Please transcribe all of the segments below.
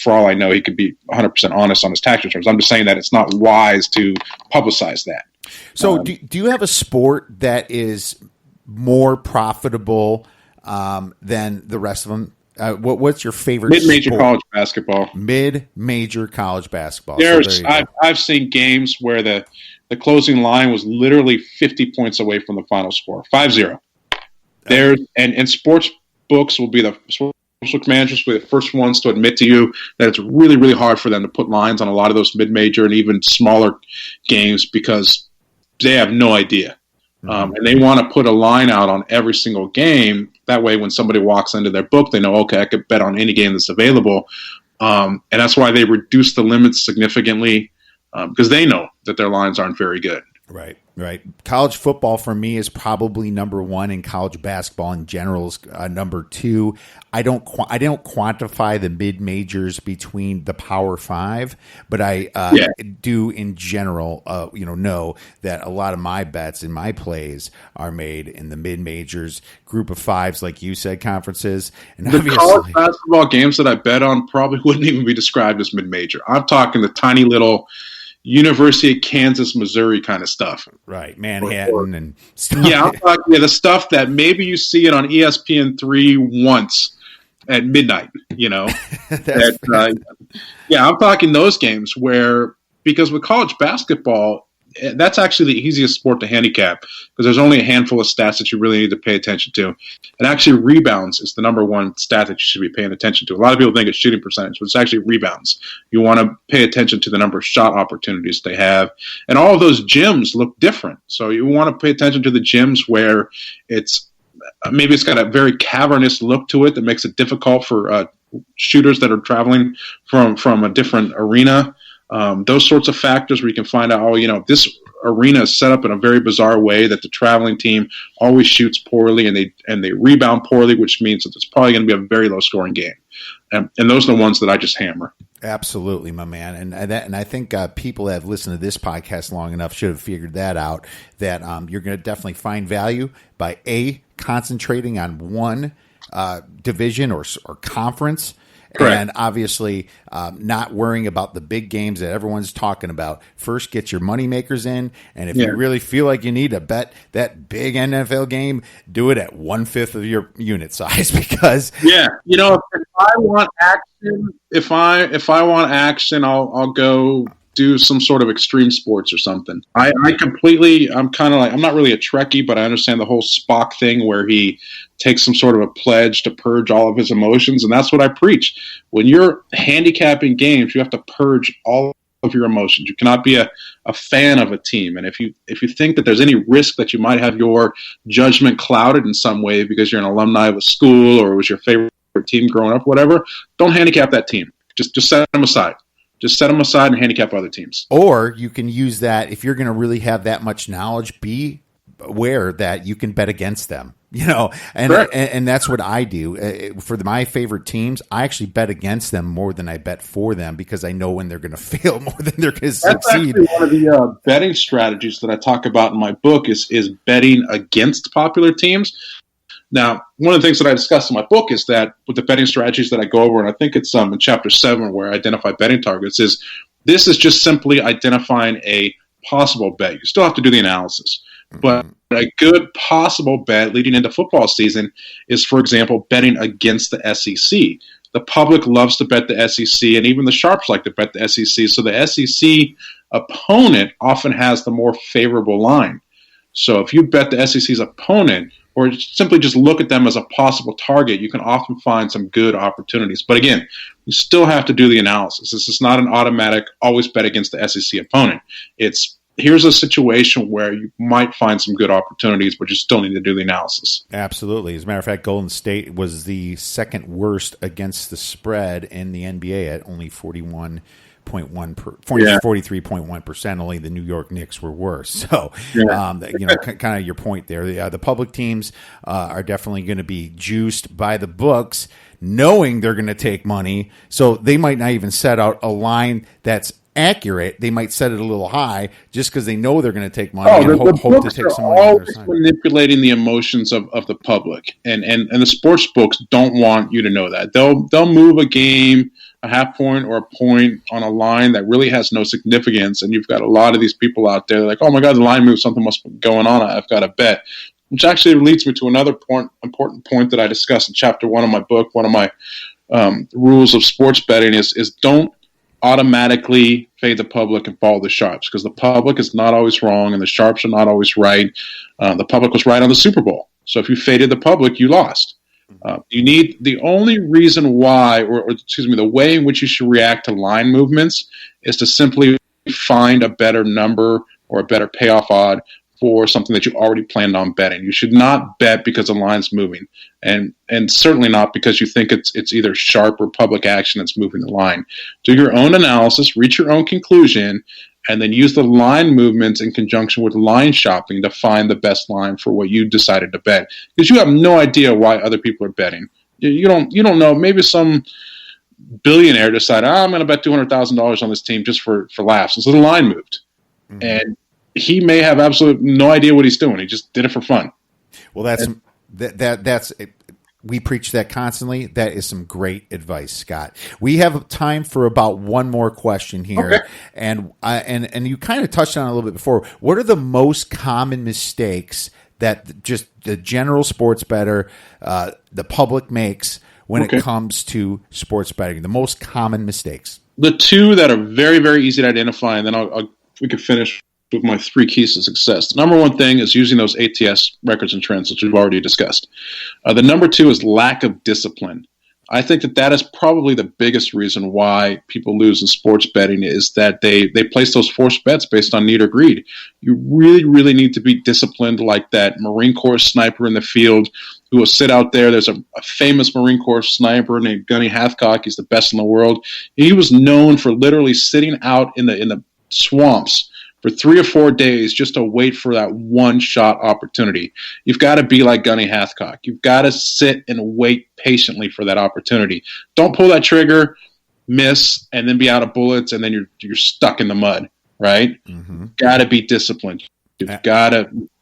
for all I know, he could be 100% honest on his tax returns. I'm just saying that it's not wise to publicize that. So do you have a sport that is more profitable than the rest of them? What's your favorite mid-major sport? college basketball? Mid-major college basketball. I've seen games where the closing line was literally 50 points away from the final score, 5-0. And sports books will be the sportsbook managers will be the first ones to admit to you that it's really, really hard for them to put lines on a lot of those mid-major and even smaller games because they have no idea. And they want to put a line out on every single game. That way, when somebody walks into their book, they know, okay, I could bet on any game that's available. And that's why they reduce the limits significantly because they know that their lines aren't very good. Right. College football for me is probably number one, and college basketball in general is number two. I don't quantify the mid majors between the Power Five, but I do in general, know that a lot of my bets and my plays are made in the mid majors, group of fives, like you said, conferences. And the college basketball games that I bet on probably wouldn't even be described as mid major. I'm talking the tiny little University of Kansas, Missouri kind of stuff. Right, Manhattan and stuff. Yeah, I'm talking the stuff that maybe you see it on ESPN3 once at midnight, I'm talking those games where, because with college basketball, that's actually the easiest sport to handicap because there's only a handful of stats that you really need to pay attention to. And actually rebounds is the number one stat that you should be paying attention to. A lot of people think it's shooting percentage, but it's actually rebounds. You want to pay attention to the number of shot opportunities they have. And all of those gyms look different. So you want to pay attention to the gyms where it's got a very cavernous look to it that makes it difficult for shooters that are traveling from a different arena. Those sorts of factors where you can find out, this arena is set up in a very bizarre way that the traveling team always shoots poorly and they rebound poorly, which means that it's probably going to be a very low scoring game. And those are the ones that I just hammer. Absolutely, my man. And I think people that have listened to this podcast long enough should have figured that out, that you're going to definitely find value by concentrating on one division or conference. Correct. And obviously not worrying about the big games that everyone's talking about. First, get your moneymakers in. And if you really feel like you need to bet that big NFL game, do it at 1/5 of your unit size because if I want action, I'll go do some sort of extreme sports or something. I'm kind of like, I'm not really a Trekkie, but I understand the whole Spock thing where he takes some sort of a pledge to purge all of his emotions. And that's what I preach. When you're handicapping games, you have to purge all of your emotions. You cannot be a fan of a team. And if you think that there's any risk that you might have your judgment clouded in some way because you're an alumni of a school or it was your favorite team growing up, whatever, don't handicap that team. Just set them aside. Just set them aside and handicap other teams. Or you can use that if you're going to really have that much knowledge, be aware that you can bet against them, and that's what I do. For my favorite teams, I actually bet against them more than I bet for them because I know when they're going to fail more than they're going to succeed. That's actually one of the betting strategies that I talk about in my book is betting against popular teams. Now, one of the things that I discuss in my book is that with the betting strategies that I go over, and I think it's in Chapter 7 where I identify betting targets, this is just simply identifying a possible bet. You still have to do the analysis. But a good possible bet leading into football season is, for example, betting against the SEC. The public loves to bet the SEC, and even the sharps like to bet the SEC. So the SEC opponent often has the more favorable line. So if you bet the SEC's opponent, or simply just look at them as a possible target, you can often find some good opportunities. But again, you still have to do the analysis. This is not an automatic always bet against the SEC opponent. Here's a situation where you might find some good opportunities, but you still need to do the analysis. Absolutely. As a matter of fact, Golden State was the second worst against the spread in the NBA at only 43.1%. Only the New York Knicks were worse. So, kind of your point there. The public teams are definitely going to be juiced by the books, knowing they're going to take money. So they might not even set out a line that's accurate. They might set it a little high just because they know they're going to take money and hope to take some money. Always manipulating the emotions of the public, and the sports books don't want you to know that. They'll move a game. a half point or a point on a line that really has no significance, and you've got a lot of these people out there like, oh my God, the line moved, something must be going on, I've got to bet. Which actually leads me to another important point that I discussed in chapter 1 of my book. One of my rules of sports betting is don't automatically fade the public and follow the sharps, because the public is not always wrong and the sharps are not always right. The public was right on the Super Bowl. So if you faded the public, you lost. You need the only reason why, or excuse me, the way in which you should react to line movements is to simply find a better number or a better payoff odd for something that you already planned on betting. You should not bet because the line's moving, and certainly not because you think it's either sharp or public action that's moving the line. Do your own analysis, reach your own conclusion, and then use the line movements in conjunction with line shopping to find the best line for what you decided to bet. Because you have no idea why other people are betting. You don't know. Maybe some billionaire decided, I'm going to bet $200,000 on this team just for laughs. And so the line moved. Mm-hmm. And he may have absolutely no idea what he's doing. He just did it for fun. Well, that's we preach that constantly. That is some great advice, Scott. We have time for about one more question here, okay. and you kind of touched on it a little bit before. What are the most common mistakes that just the general sports bettor, the public makes when it comes to sports betting? The most common mistakes. The two that are very, very easy to identify, and then we can finish with my 3 keys to success. The number one thing is using those ATS records and trends, which we've already discussed. The number 2 is lack of discipline. I think that is probably the biggest reason why people lose in sports betting, is that they place those forced bets based on need or greed. You really, really need to be disciplined, like that Marine Corps sniper in the field who will sit out there. There's a famous Marine Corps sniper named Gunny Hathcock. He's the best in the world. He was known for literally sitting out in the swamps for 3 or 4 days just to wait for that one shot opportunity. You've got to be like Gunny Hathcock. You've got to sit and wait patiently for that opportunity. Don't pull that trigger, miss, and then be out of bullets, and then you're stuck in the mud, right? Mm-hmm. Got to be disciplined. You've got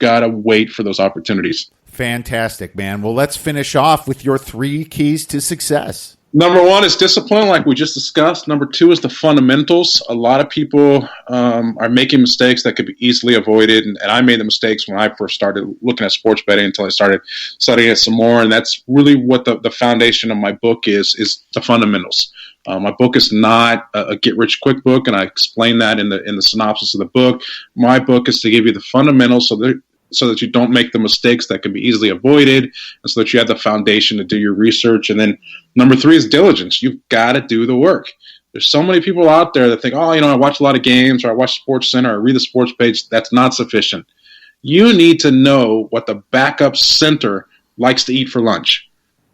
to wait for those opportunities. Fantastic, man. Well, let's finish off with your 3 keys to success. Number 1 is discipline, like we just discussed. Number 2 is the fundamentals. A lot of people are making mistakes that could be easily avoided, and I made the mistakes when I first started looking at sports betting until I started studying it some more, and that's really what the foundation of my book is the fundamentals. My book is not a get-rich-quick book, and I explain that in the synopsis of the book. My book is to give you the fundamentals so that you don't make the mistakes that can be easily avoided, and so that you have the foundation to do your research. And then number 3 is diligence. You've got to do the work. There's so many people out there that think, I watch a lot of games, or I watch Sports Center, or I read the sports page. That's not sufficient. You need to know what the backup center likes to eat for lunch.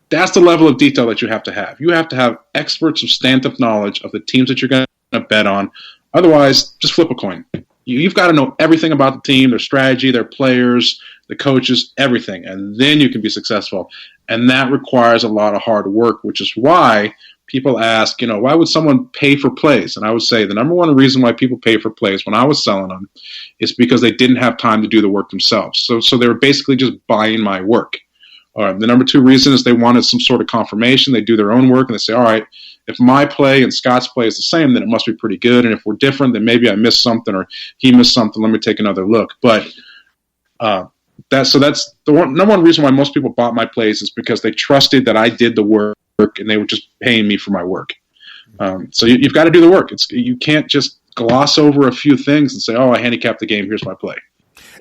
That's the level of detail that you have to have. You have to have expert, substantive knowledge of the teams that you're going to bet on. Otherwise, just flip a coin. You've got to know everything about the team, their strategy, their players, the coaches, everything, and then you can be successful. And that requires a lot of hard work, which is why people ask, why would someone pay for plays? And I would say the number one reason why people pay for plays when I was selling them is because they didn't have time to do the work themselves. So they were basically just buying my work. The number 2 reason is they wanted some sort of confirmation. They do their own work and they say, all right, if my play and Scott's play is the same, then it must be pretty good. And if we're different, then maybe I missed something or he missed something. Let me take another look. But that's the number one reason why most people bought my plays is because they trusted that I did the work and they were just paying me for my work. So you've got to do the work. You can't just gloss over a few things and say, I handicapped the game. Here's my play.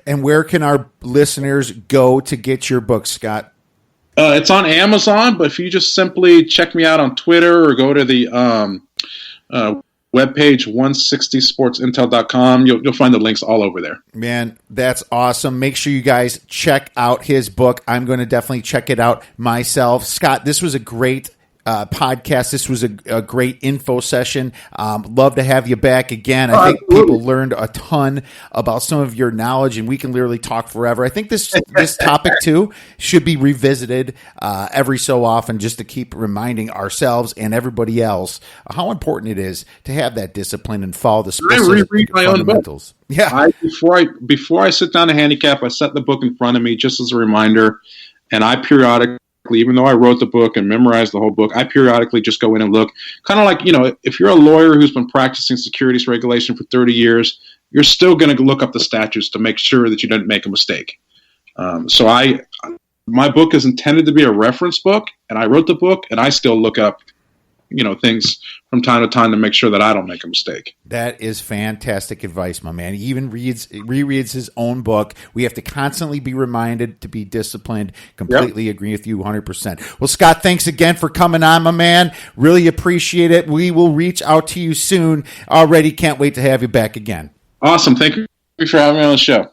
And where can our listeners go to get your book, Scott? It's on Amazon, but if you just simply check me out on Twitter or go to the webpage 160sportsintel.com, you'll find the links all over there. Man, that's awesome. Make sure you guys check out his book. I'm going to definitely check it out myself. Scott, this was a great podcast. This was a great info session. Love to have you back again. I think people learned a ton about some of your knowledge, and we can literally talk forever. I think this topic too should be revisited every so often, just to keep reminding ourselves and everybody else how important it is to have that discipline and follow the specific fundamentals. Yeah. Before I sit down to handicap, I set the book in front of me just as a reminder, and I periodically even though I wrote the book and memorized the whole book, I periodically just go in and look. Kind of like, if you're a lawyer who's been practicing securities regulation for 30 years, you're still going to look up the statutes to make sure that you didn't make a mistake. My book is intended to be a reference book, and I wrote the book, and I still look up, things from time to time to make sure that I don't make a mistake. That is fantastic advice, my man. He even rereads his own book. We have to constantly be reminded to be disciplined. Completely agree with you 100%. Well, Scott, thanks again for coming on, my man. Really appreciate it. We will reach out to you soon. Already can't wait to have you back again. Awesome. Thank you for having me on the show.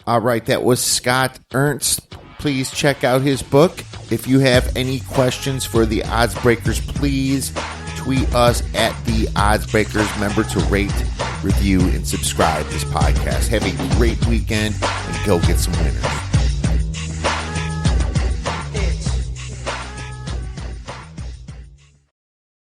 All right, that was Scott Ernst. Please check out his book. If you have any questions for the Odds Breakers, please tweet us at the Odds Breakers. Remember to rate, review, and subscribe this podcast. Have a great weekend and go get some winners.